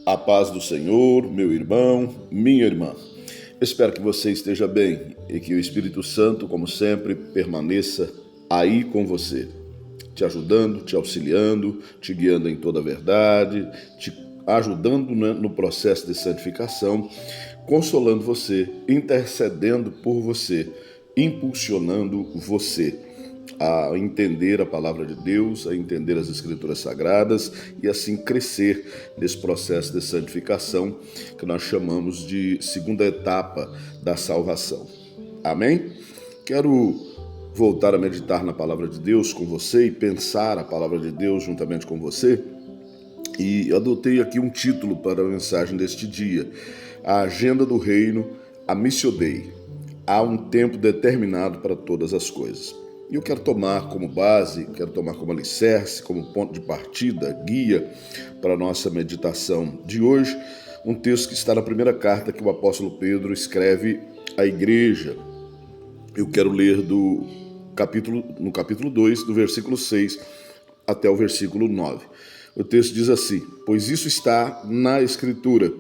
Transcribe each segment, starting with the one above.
A paz do Senhor, meu irmão, minha irmã. Espero que você esteja bem e que o Espírito Santo, como sempre, permaneça aí com você, te ajudando, te auxiliando, te guiando em toda a verdade, te ajudando no processo de santificação, consolando você, intercedendo por você, impulsionando você a entender a palavra de Deus, a entender as Escrituras Sagradas e assim crescer nesse processo de santificação que nós chamamos de segunda etapa da salvação. Amém? Quero voltar a meditar na palavra de Deus com você e pensar a palavra de Deus juntamente com você. E adotei aqui um título para a mensagem deste dia: A Agenda do Reino, a Missio Dei. Há um tempo determinado para todas as coisas. E eu quero tomar como base, quero tomar como alicerce, como ponto de partida, guia para a nossa meditação de hoje, um texto que está na primeira carta que o apóstolo Pedro escreve à igreja. Eu quero ler no capítulo 2, do versículo 6 até o versículo 9. O texto diz assim: Pois isso está na Escritura: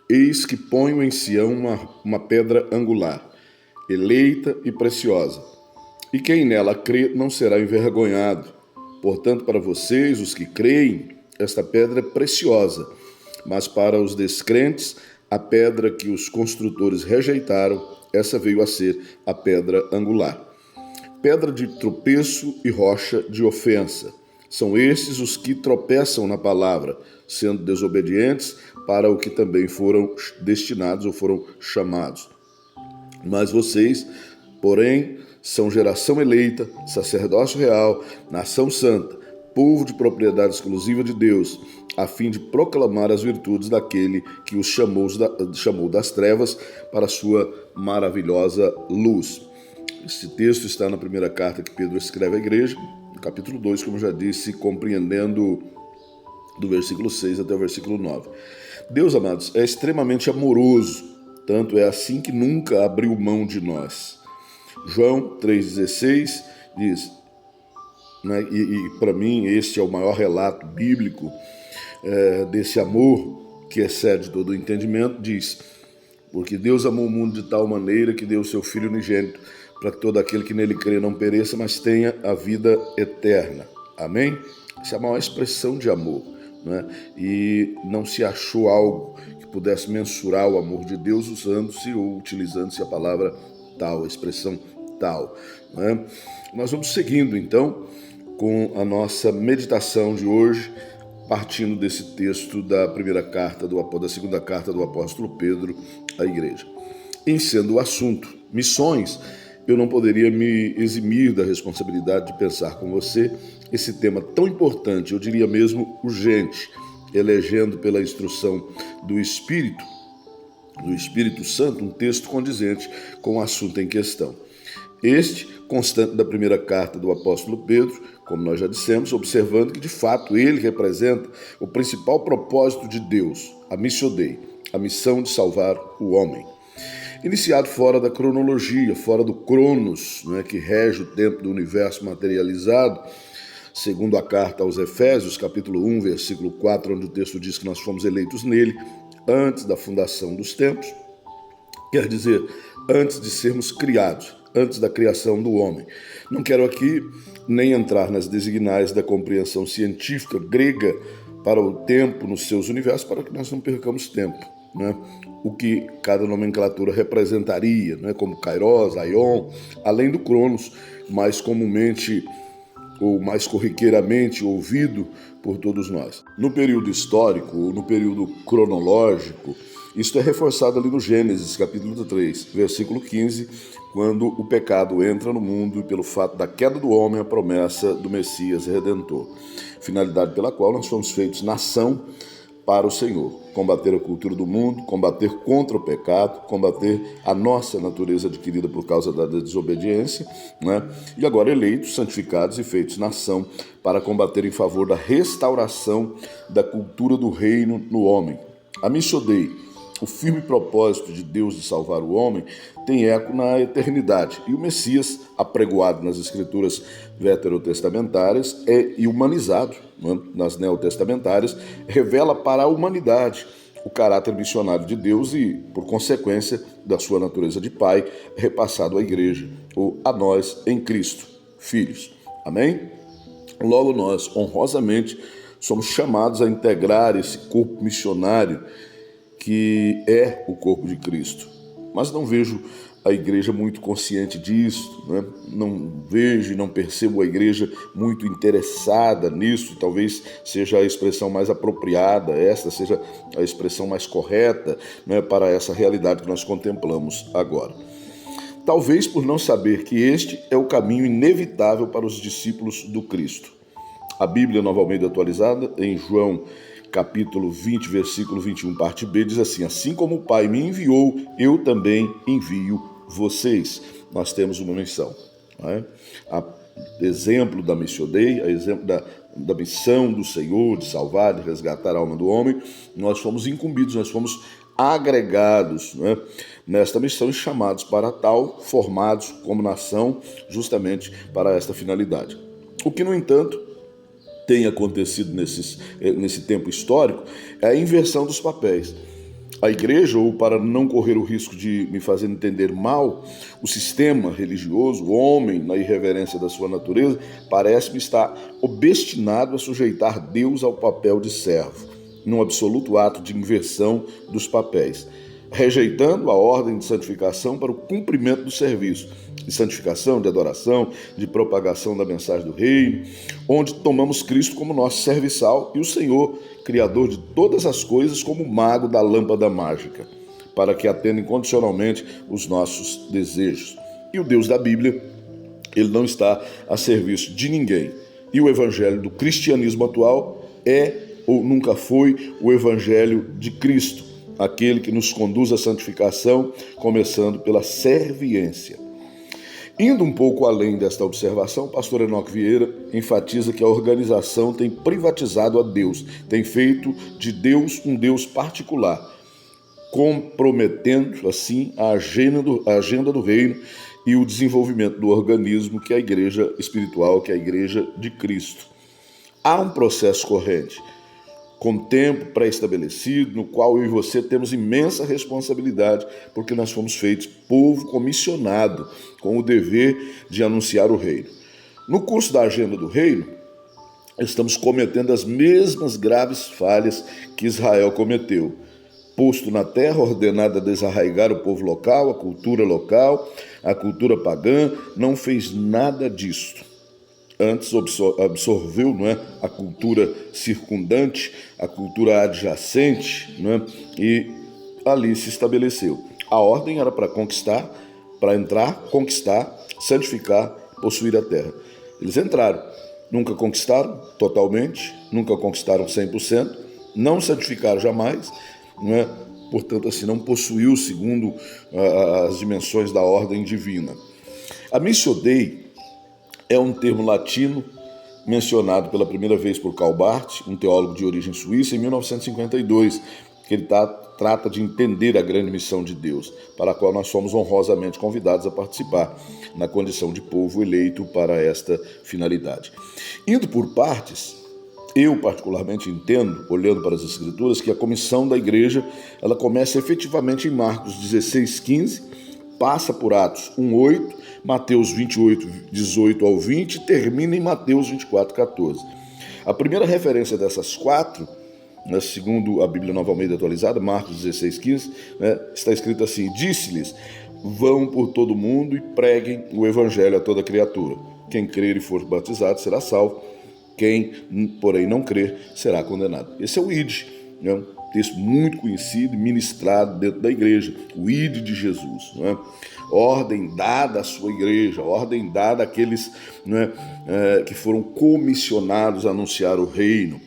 Eis que ponho em Sião uma pedra angular, eleita e preciosa, e quem nela crê não será envergonhado. Portanto, para vocês, os que creem, esta pedra é preciosa, mas para os descrentes, a pedra que os construtores rejeitaram, essa veio a ser a pedra angular. Pedra de tropeço e rocha de ofensa. São estes os que tropeçam na palavra, sendo desobedientes para o que também foram destinados ou foram chamados. Mas vocês, porém, são geração eleita, sacerdócio real, nação santa, povo de propriedade exclusiva de Deus, a fim de proclamar as virtudes daquele que os chamou das trevas para a sua maravilhosa luz. Este texto está na primeira carta que Pedro escreve à igreja, no capítulo 2, como já disse, compreendendo do versículo 6 até o versículo 9. Deus, amados, é extremamente amoroso, tanto é assim que nunca abriu mão de nós. João 3,16 diz, né, e para mim este é o maior relato bíblico desse amor que excede todo o entendimento, diz: Porque Deus amou o mundo de tal maneira que deu o seu Filho unigênito, para que todo aquele que nele crê não pereça, mas tenha a vida eterna. Amém? Essa é a maior expressão de amor, né? E não se achou algo que pudesse mensurar o amor de Deus usando-se ou utilizando-se a palavra tal, a expressão tal, né? Nós vamos seguindo então com a nossa meditação de hoje, partindo desse texto da segunda carta do apóstolo Pedro à igreja. Em sendo o assunto missões, eu não poderia me eximir da responsabilidade de pensar com você esse tema tão importante, eu diria mesmo urgente, elegendo pela instrução do Espírito Santo um texto condizente com o assunto em questão. Este, constante da primeira carta do apóstolo Pedro, como nós já dissemos, observando que de fato ele representa o principal propósito de Deus, a Missio Dei, a missão de salvar o homem. Iniciado fora da cronologia, fora do Cronos, né, que rege o tempo do universo materializado, segundo a carta aos Efésios, capítulo 1, versículo 4, onde o texto diz que nós fomos eleitos nele antes da fundação dos tempos, quer dizer, antes de sermos criados, antes da criação do homem. Não quero aqui nem entrar nas designais da compreensão científica grega para o tempo nos seus universos, para que nós não percamos tempo, né? O que cada nomenclatura representaria, né? Como Kairos, Aion, além do Cronos, mais comumente ou mais corriqueiramente ouvido por todos nós. No período histórico, no período cronológico, isto é reforçado ali no Gênesis, capítulo 3, versículo 15, quando o pecado entra no mundo e pelo fato da queda do homem, a promessa do Messias Redentor. Finalidade pela qual nós fomos feitos nação para o Senhor. Combater a cultura do mundo, combater contra o pecado, combater a nossa natureza adquirida por causa da desobediência, né? E agora eleitos, santificados e feitos nação para combater em favor da restauração da cultura do reino no homem. A Missio Dei, O firme propósito de Deus de salvar o homem tem eco na eternidade. E o Messias, apregoado nas escrituras veterotestamentárias e humanizado, né, nas neotestamentárias, revela para a humanidade o caráter missionário de Deus e, por consequência, da sua natureza de Pai, repassado à igreja, ou a nós em Cristo, filhos. Amém? Logo nós, honrosamente, somos chamados a integrar esse corpo missionário que é o corpo de Cristo. Mas não vejo a igreja muito consciente disso, né? Não vejo e não percebo a igreja muito interessada nisso. Talvez seja a expressão mais apropriada, esta seja a expressão mais correta, né, para essa realidade que nós contemplamos agora. Talvez por não saber que este é o caminho inevitável para os discípulos do Cristo. A Bíblia Nova Almeida atualizada, em João capítulo 20, versículo 21, parte B, diz assim: assim como o Pai me enviou, eu também envio vocês. Nós temos uma missão. Não é? A exemplo da Missio Dei, a exemplo da missão do Senhor de salvar, de resgatar a alma do homem, nós fomos incumbidos, nós fomos agregados, né, nesta missão e chamados para tal, formados como nação, justamente para esta finalidade. O que, no entanto, tem acontecido nesse tempo histórico é a inversão dos papéis. A igreja, ou para não correr o risco de me fazer entender mal, o sistema religioso, o homem, na irreverência da sua natureza, parece-me estar obstinado a sujeitar Deus ao papel de servo, num absoluto ato de inversão dos papéis, rejeitando a ordem de santificação para o cumprimento do serviço, de santificação, de adoração, de propagação da mensagem do reino, onde tomamos Cristo como nosso serviçal e o Senhor, Criador de todas as coisas, como mago da lâmpada mágica, para que atenda incondicionalmente os nossos desejos. E o Deus da Bíblia, ele não está a serviço de ninguém. E o evangelho do cristianismo atual é ou nunca foi o evangelho de Cristo, aquele que nos conduz à santificação, começando pela serviência. Indo um pouco além desta observação, o pastor Enoque Vieira enfatiza que a organização tem privatizado a Deus, tem feito de Deus um Deus particular, comprometendo assim a agenda do reino e o desenvolvimento do organismo que é a igreja espiritual, que é a igreja de Cristo. Há um processo corrente, com tempo pré-estabelecido, no qual eu e você temos imensa responsabilidade, porque nós fomos feitos povo comissionado, com o dever de anunciar o reino. No curso da agenda do reino, estamos cometendo as mesmas graves falhas que Israel cometeu. Posto na terra, ordenado a desarraigar o povo local, a cultura pagã, não fez nada disto. Antes absorveu, não é, a cultura circundante, a cultura adjacente, não é, e ali se estabeleceu. A ordem era para conquistar, para entrar, conquistar, santificar, possuir a terra. Eles entraram, nunca conquistaram totalmente, nunca conquistaram 100%, não santificaram jamais, não é? Portanto, assim, não possuiu segundo as dimensões da ordem divina. A Missio Dei é um termo latino mencionado pela primeira vez por Karl Barth, um teólogo de origem suíça, em 1952, que ele trata de entender a grande missão de Deus, para a qual nós somos honrosamente convidados a participar, na condição de povo eleito para esta finalidade. Indo por partes, eu particularmente entendo, olhando para as Escrituras, que a comissão da igreja ela começa efetivamente em Marcos 16:15, passa por Atos 1:8, Mateus 28, 18 ao 20 e termina em Mateus 24, 14. A primeira referência dessas quatro, né, segundo a Bíblia Nova Almeida atualizada, Marcos 16:15, né, está escrito assim: disse-lhes, vão por todo mundo e preguem o evangelho a toda criatura. Quem crer e for batizado será salvo, quem, porém, não crer será condenado. Esse é o ID, né? Um texto muito conhecido e ministrado dentro da igreja, o ID de Jesus, né? Ordem dada à sua igreja, ordem dada àqueles, né, que foram comissionados a anunciar o reino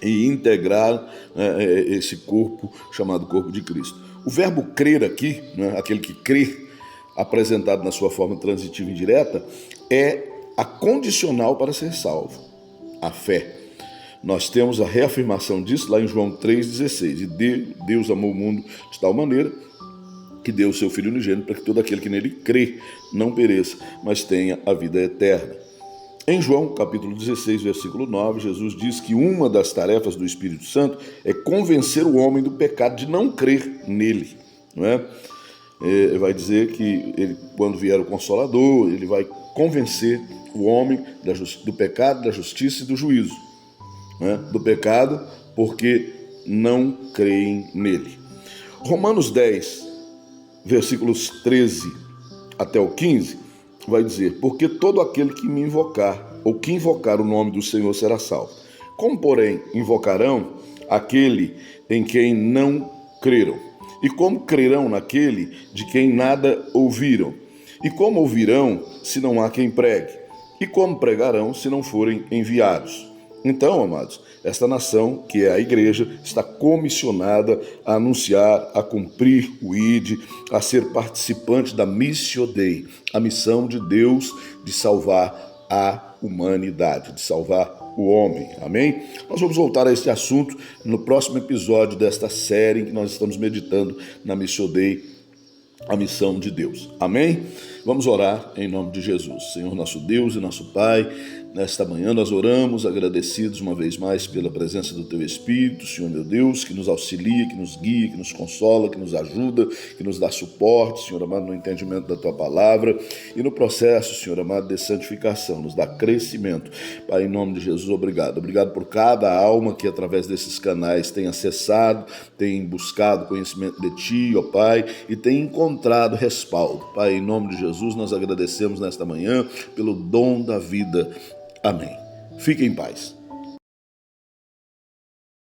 e integrar esse corpo chamado corpo de Cristo. O verbo crer aqui, né, aquele que crê, apresentado na sua forma transitiva indireta, é a condicional para ser salvo, a fé. Nós temos a reafirmação disso lá em João 3,16. E Deus amou o mundo de tal maneira que deu o seu Filho unigênito para que todo aquele que nele crê não pereça, mas tenha a vida eterna. Em João, capítulo 16, versículo 9, Jesus diz que uma das tarefas do Espírito Santo é convencer o homem do pecado de não crer nele. Não é? Ele vai dizer que quando vier o Consolador, ele vai convencer o homem do pecado, da justiça e do juízo. Não é? Do pecado porque não creem nele. Romanos 10, versículos 13 até o 15, vai dizer: porque todo aquele que me invocar, ou que invocar o nome do Senhor será salvo. Como, porém, invocarão aquele em quem não creram? E como crerão naquele de quem nada ouviram? E como ouvirão se não há quem pregue? E como pregarão se não forem enviados? Então, amados, esta nação, que é a igreja, está comissionada a anunciar, a cumprir o ID, a ser participante da Missio Dei, a missão de Deus de salvar a humanidade, de salvar o homem. Amém? Nós vamos voltar a este assunto no próximo episódio desta série em que nós estamos meditando na Missio Dei, a missão de Deus. Amém? Vamos orar em nome de Jesus. Senhor nosso Deus e nosso Pai, nesta manhã nós oramos agradecidos uma vez mais pela presença do Teu Espírito, Senhor meu Deus, que nos auxilia, que nos guia, que nos consola, que nos ajuda, que nos dá suporte, Senhor amado, no entendimento da Tua palavra e no processo, Senhor amado, de santificação, nos dá crescimento. Pai, em nome de Jesus, obrigado. Obrigado por cada alma que através desses canais tem acessado, tem buscado conhecimento de Ti, ó Pai, e tem encontrado respaldo. Pai, em nome de Jesus, nós agradecemos nesta manhã pelo dom da vida. Amém. Fique em paz.